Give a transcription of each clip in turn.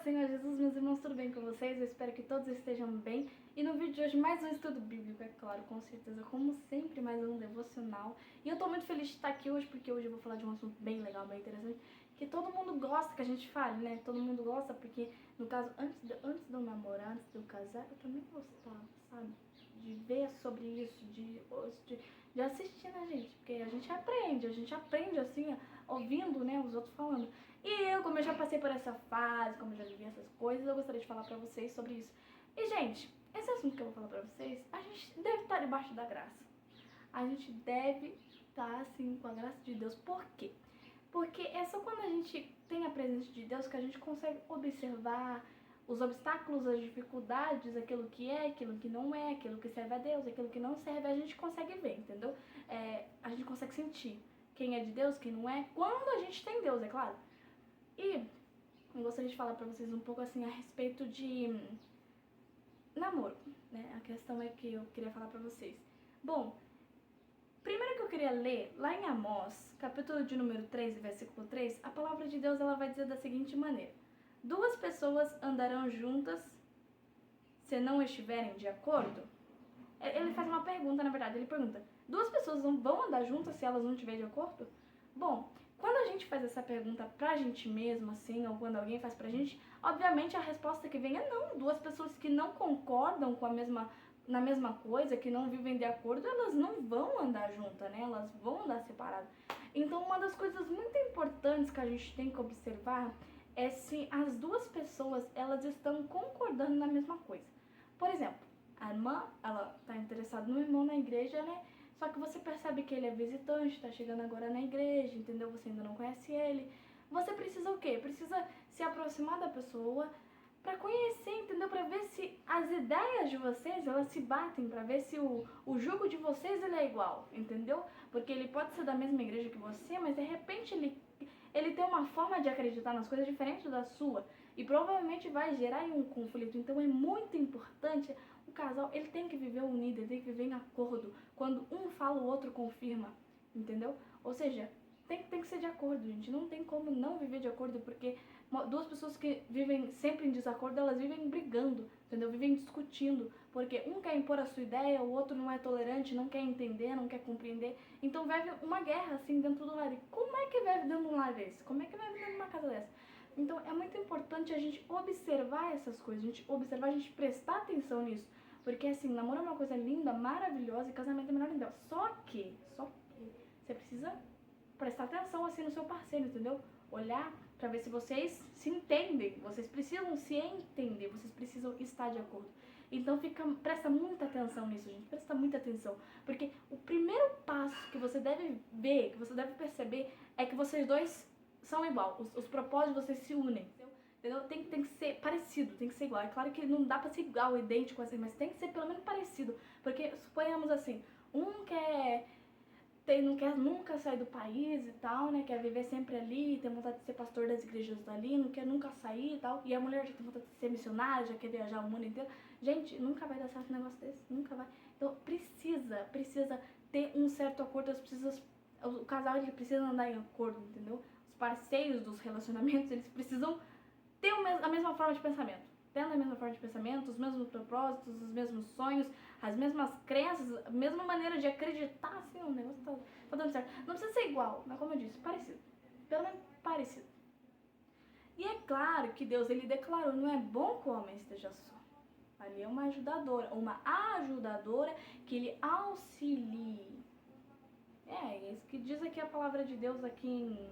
Senhor Jesus, meus irmãos, tudo bem com vocês? Eu espero que todos estejam bem. E no vídeo de hoje, mais um estudo bíblico, é claro, com certeza, como sempre, mais um devocional. E eu tô muito feliz de estar aqui hoje, porque hoje eu vou falar de um assunto bem legal, bem interessante, que todo mundo gosta que a gente fale, né? Todo mundo gosta, porque, no caso, antes de eu namorar, antes de eu casar, eu também gostava, sabe? De ver sobre isso, de assistir, né, gente? Porque a gente aprende assim, ouvindo, né, os outros falando. E eu, como eu já passei por essa fase, como eu já vivi essas coisas, eu gostaria de falar pra vocês sobre isso. E, gente, esse assunto que eu vou falar pra vocês, a gente deve estar debaixo da graça. A gente deve estar, assim, com a graça de Deus. Por quê? Porque é só quando a gente tem a presença de Deus que a gente consegue observar os obstáculos, as dificuldades, aquilo que é, aquilo que não é, aquilo que serve a Deus, aquilo que não serve, a gente consegue ver, entendeu? A gente consegue sentir quem é de Deus, quem não é, quando a gente tem Deus, é claro. E eu gostaria de falar pra vocês um pouco assim a respeito de namoro, né? A questão é que eu queria falar pra vocês. Bom, primeiro que eu queria ler, lá em Amós, capítulo de número 3, versículo 3, a palavra de Deus ela vai dizer da seguinte maneira: duas pessoas andarão juntas se não estiverem de acordo? Ele faz uma pergunta, na verdade, ele pergunta: duas pessoas vão andar juntas se elas não estiverem de acordo? Bom, quando a gente faz essa pergunta pra gente mesmo, assim, ou quando alguém faz pra gente, obviamente a resposta que vem é não. Duas pessoas que não concordam com na mesma coisa, que não vivem de acordo, elas não vão andar juntas, né? Elas vão andar separadas. Então, uma das coisas muito importantes que a gente tem que observar é se as duas pessoas, elas estão concordando na mesma coisa. Por exemplo, a irmã, ela tá interessada no irmão na igreja, né? Só que você percebe que ele é visitante, tá chegando agora na igreja, entendeu? Você ainda não conhece ele. Você precisa o quê? Precisa se aproximar da pessoa pra conhecer, entendeu? Pra ver se as ideias de vocês, elas se batem, pra ver se o jugo de vocês, ele é igual, entendeu? Porque ele pode ser da mesma igreja que você, mas de repente ele tem uma forma de acreditar nas coisas diferente da sua e provavelmente vai gerar um conflito. Então é muito importante o casal, ele tem que viver unido, ele tem que viver em acordo. Quando um fala, o outro confirma, entendeu? Ou seja, tem que ser de acordo, gente. Não tem como não viver de acordo, porque duas pessoas que vivem sempre em desacordo, elas vivem brigando, entendeu? Vivem discutindo, porque um quer impor a sua ideia, o outro não é tolerante, não quer entender, não quer compreender. Então vive uma guerra assim dentro do lar. E como é que vive dentro de um lar desse? Como é que vive dentro de uma casa dessa? Então é muito importante a gente observar essas coisas, a gente prestar atenção nisso. Porque assim, namoro é uma coisa linda, maravilhosa e casamento é melhor ainda. Só que você precisa prestar atenção assim no seu parceiro, entendeu? Olhar pra ver se vocês se entendem. Vocês precisam se entender, vocês precisam estar de acordo. Então presta muita atenção nisso, gente. Presta muita atenção. Porque o primeiro passo que você deve ver, que você deve perceber, é que vocês dois são igual. Os propósitos de vocês se unem. Entendeu? Tem que ser parecido, tem que ser igual. É claro que não dá pra ser igual, idêntico assim, mas tem que ser pelo menos parecido. Porque, suponhamos assim, um não quer nunca sair do país e tal, né? Quer viver sempre ali, tem vontade de ser pastor das igrejas dali, não quer nunca sair e tal. E a mulher já tem vontade de ser missionária, já quer viajar o mundo inteiro. Gente, nunca vai dar certo um negócio desse, nunca vai. Então precisa ter um certo acordo, o casal ele precisa andar em acordo, entendeu? Os parceiros dos relacionamentos, eles precisam ter a mesma forma de pensamento. Tendo a mesma forma de pensamento, os mesmos propósitos, os mesmos sonhos, as mesmas crenças, a mesma maneira de acreditar, assim, o negócio tá dando certo. Não precisa ser igual, mas como eu disse, parecido. Pelo menos parecido. E é claro que Deus, ele declarou, não é bom que o homem esteja só. Ali é uma ajudadora que ele auxilie. É isso que diz aqui a palavra de Deus aqui em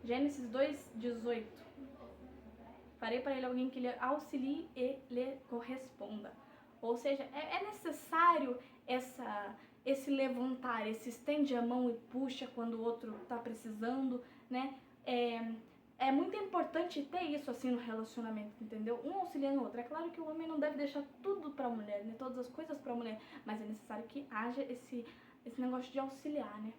Gênesis 2:18. Farei para ele alguém que lhe auxilie e lhe corresponda. Ou seja, é necessário esse levantar, esse estende a mão e puxa quando o outro está precisando, né? É muito importante ter isso assim no relacionamento, entendeu? Um auxiliando o outro. É claro que o homem não deve deixar tudo para a mulher, né? Todas as coisas para a mulher, mas é necessário que haja esse negócio de auxiliar, né?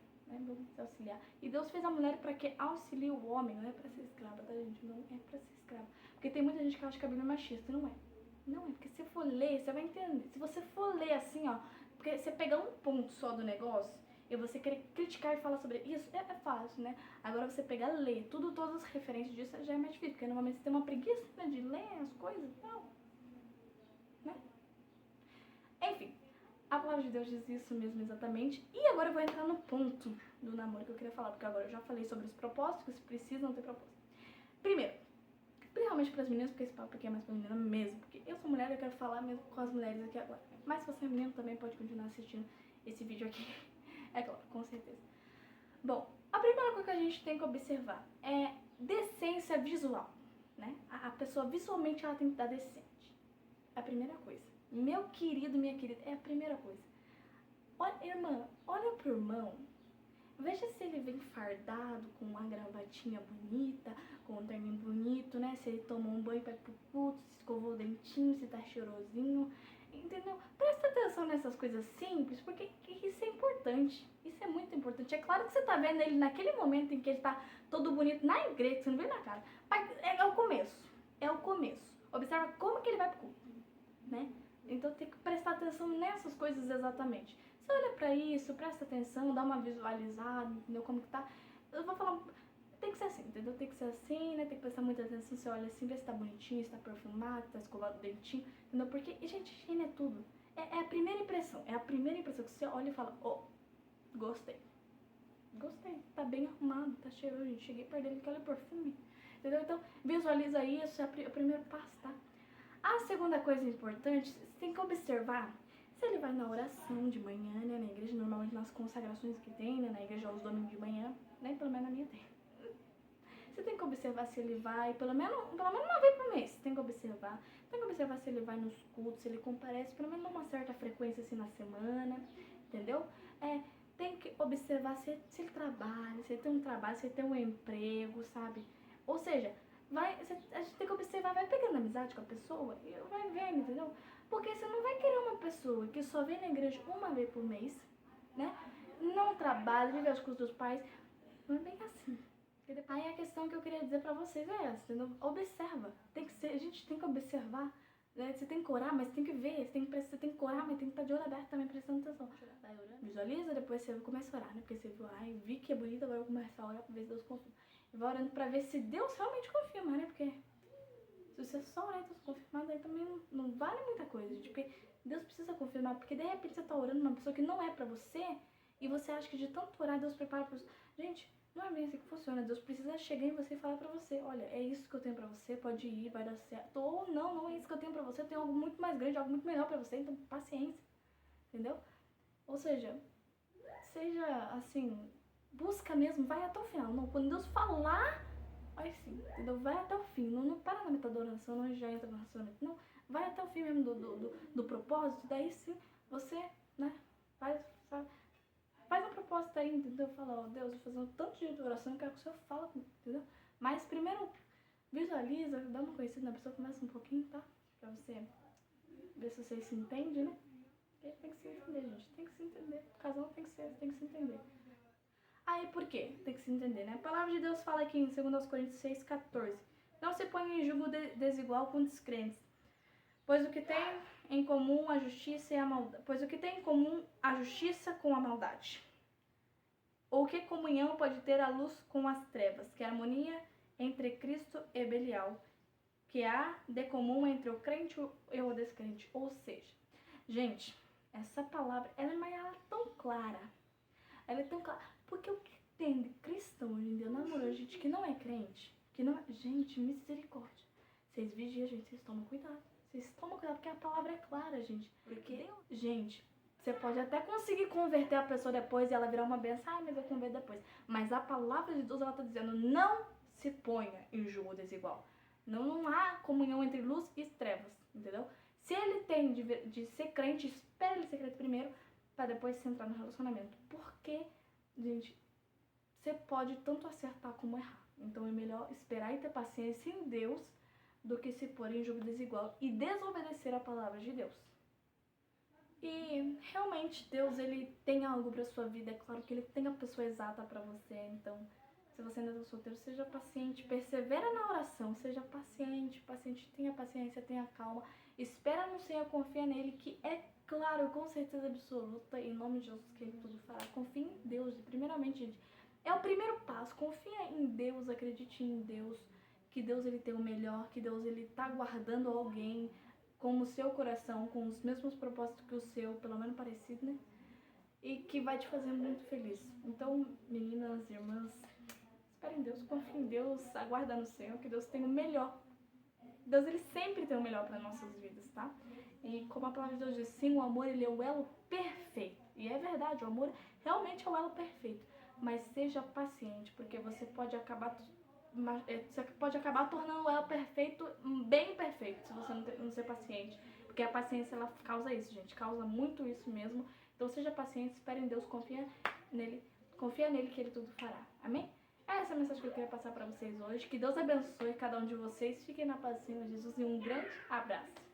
Auxiliar. E Deus fez a mulher para que auxilie o homem, não é para ser escrava, tá, gente? Não é para ser escrava. Porque tem muita gente que acha que a Bíblia é machista, não é. Não é, porque se for ler, você vai entender. Se você for ler assim, ó, porque você pegar um ponto só do negócio E você querer criticar e falar sobre isso é fácil, né? Agora você pegar, ler todas as referências disso já é mais difícil, porque normalmente você tem uma preguiça, né, de ler as coisas, não, né? Enfim, a palavra de Deus diz isso mesmo exatamente. E agora eu vou entrar no ponto do namoro que eu queria falar, porque agora eu já falei sobre os propósitos, que precisam ter propósito. Primeiro, principalmente para as meninas, porque esse papo aqui é mais para menina mesmo, porque eu sou mulher e eu quero falar mesmo com as mulheres aqui agora. Mas se você é menino também pode continuar assistindo esse vídeo aqui, é claro, com certeza. Bom, a primeira coisa que a gente tem que observar é decência visual, né? A pessoa visualmente ela tem que estar decente. É a primeira coisa. Meu querido, minha querida, é a primeira coisa. Olha, irmã, olha pro irmão. Veja se ele vem fardado, com uma gravatinha bonita, com um terninho bonito, né? Se ele tomou um banho pra ir pro culto, se escovou o dentinho, se tá cheirosinho, entendeu? Presta atenção nessas coisas simples, porque isso é importante. Isso é muito importante. É claro que você tá vendo ele naquele momento em que ele tá todo bonito na igreja, você não vê na cara. Mas é o começo. É o começo. Observa como que ele vai pro culto, né? Então tem que prestar atenção nessas coisas exatamente. Você olha pra isso, presta atenção, dá uma visualizada, entendeu como que tá. Eu vou falar, tem que ser assim, entendeu? Tem que ser assim, né? Tem que prestar muita atenção, você olha assim, vê se tá bonitinho, se tá perfumado, se tá escovado o dentinho, entendeu? Porque, gente, higiene é tudo. É a primeira impressão, que você olha e fala, gostei. Gostei, tá bem arrumado, tá cheiroso, gente. Cheguei perto dele, que olha o perfume, entendeu? Então, visualiza isso, é o primeiro passo, tá? A segunda coisa importante, você tem que observar se ele vai na oração de manhã, né, na igreja, normalmente nas consagrações que tem, né, na igreja aos domingos de manhã, né, pelo menos na minha tem. Você tem que observar se ele vai, pelo menos uma vez por mês, você tem que observar se ele vai nos cultos, se ele comparece, pelo menos uma certa frequência assim na semana, entendeu? Tem que observar se ele trabalha, se ele tem um trabalho, se ele tem um emprego, sabe? Ou seja, a gente tem que observar, vai pegando amizade com a pessoa e vai vendo, entendeu? Porque você não vai querer uma pessoa que só vem na igreja uma vez por mês, né? Não trabalha, vive às custas dos pais. Não é bem assim. Aí a questão que eu queria dizer pra vocês é essa, entendeu? Observa. A gente tem que observar. Né? Você tem que orar, mas tem que ver. Você tem que orar, mas tem que estar de olho aberto também, prestando atenção. Visualiza, depois você começa a orar, né? Porque você viu, vi que é bonito, agora eu vou começar a orar pra ver se Deus confirma. E vai orando pra ver se Deus realmente confirma, né? Porque se você só orar e Deus confirmar, daí também não vale muita coisa, gente. Porque Deus precisa confirmar. Porque de repente você tá orando uma pessoa que não é pra você e você acha que de tanto orar Deus prepara pra você. Gente, não é bem assim que funciona. Deus precisa chegar em você e falar pra você, olha, é isso que eu tenho pra você, pode ir, vai dar certo. Ou não é isso que eu tenho pra você, eu tenho algo muito mais grande, algo muito melhor pra você, então paciência, entendeu? Ou seja, assim, busca mesmo, vai até o final. Não, quando Deus falar, vai sim, entendeu? Vai até o fim, não para na metade da oração, não já entra no relacionamento, não. Vai até o fim mesmo do propósito, daí sim você, né, faz um propósito aí, entendeu? Fala, Deus, eu vou fazer um tanto de oração, eu quero que o Senhor fala comigo, entendeu? Mas primeiro visualiza, dá uma conhecida na pessoa, começa um pouquinho, tá? Pra você ver se você se entende, né? Porque tem que se entender, gente, tem que se entender. O casal tem que se entender. Aí por quê? Tem que se entender, né? A palavra de Deus fala aqui em 2 Coríntios 6,14. Não se ponha em julgo desigual com descrentes, pois o que tem em comum a justiça e a maldade. Pois o que tem em comum a justiça com a maldade? Ou que comunhão pode ter a luz com as trevas? Que harmonia entre Cristo e Belial? Que há de comum entre o crente e o descrente? Ou seja, gente, essa palavra, ela é tão clara. Ela é tão clara. Porque o que tem de cristão hoje em dia namorou gente que não é crente, que não é... Gente, misericórdia. Vocês vigiam, gente, vocês tomam cuidado. Vocês tomam cuidado porque a palavra é clara, gente. Porque, gente, você pode até conseguir converter a pessoa depois e ela virar uma benção. Mas eu converto depois. Mas a palavra de Deus, ela tá dizendo, não se ponha em julgo desigual. Não há comunhão entre luz e trevas, entendeu? Se ele tem de ser crente, espere ele ser crente primeiro, para depois se entrar no relacionamento. Porque, gente, você pode tanto acertar como errar. Então é melhor esperar e ter paciência em Deus do que se pôr em jogo desigual e desobedecer a palavra de Deus. E realmente Deus, ele tem algo para sua vida. É claro que ele tem a pessoa exata para você. Então Se você ainda está solteiro, seja paciente, persevera na oração, seja paciente, tenha paciência, tenha calma, espera no Senhor, confia nele, que é claro, com certeza absoluta, em nome de Jesus, que ele tudo fará. Confie em Deus, primeiramente, gente, é o primeiro passo, confia em Deus, acredite em Deus, que Deus ele tem o melhor, que Deus ele tá guardando alguém com o seu coração, com os mesmos propósitos que o seu, pelo menos parecido, né? E que vai te fazer muito feliz. Então, meninas, irmãs, espere em Deus, confie em Deus, aguarda no Senhor, que Deus tem o melhor. Deus, ele sempre tem o melhor para nossas vidas, tá? E como a palavra de Deus diz, sim, o amor, ele é o elo perfeito. E é verdade, o amor realmente é o elo perfeito. Mas seja paciente, porque você pode acabar tornando o elo perfeito bem perfeito, se você não ser paciente. Porque a paciência, ela causa isso, gente, causa muito isso mesmo. Então seja paciente, espere em Deus, confia nele que ele tudo fará. Amém? Essa é a mensagem que eu queria passar para vocês hoje. Que Deus abençoe cada um de vocês. Fiquem na paz do Senhor Jesus e um grande abraço.